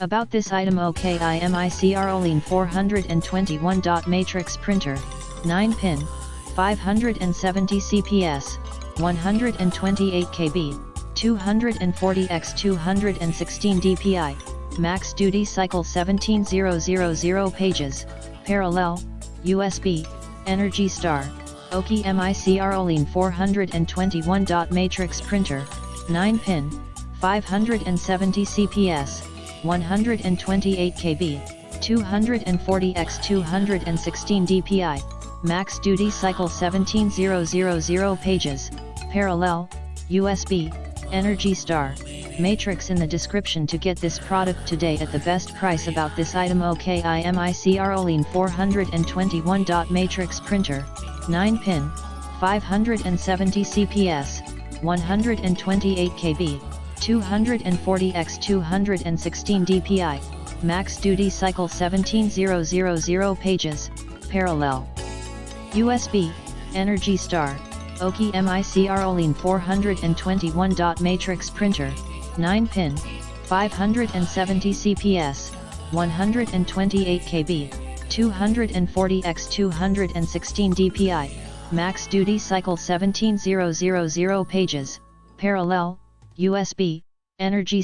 About this item: OKI MICROLINE 421. Matrix printer, 9-pin, 570 CPS, 128 KB, 240x216 dpi, max duty cycle 17,000 pages, parallel, USB, Energy Star, OKI MICROLINE 421. Matrix printer, 9-pin, 570 CPS, 128 KB, 240x216 dpi, max duty cycle 17,000 pages, parallel, USB, Energy Star, Matrix. In the description to get this product today at the best price. About this item: OKI MICROLINE 421. Matrix printer, 9-pin, 570 CPS, 128 KB, 240x216 dpi, max duty cycle 17,000 pages, parallel, USB, Energy Star, OKI MICROLINE 421. Matrix printer, 9-pin, 570 CPS, 128 KB, 240x216 dpi, max duty cycle 17,000 pages, parallel, USB, Energy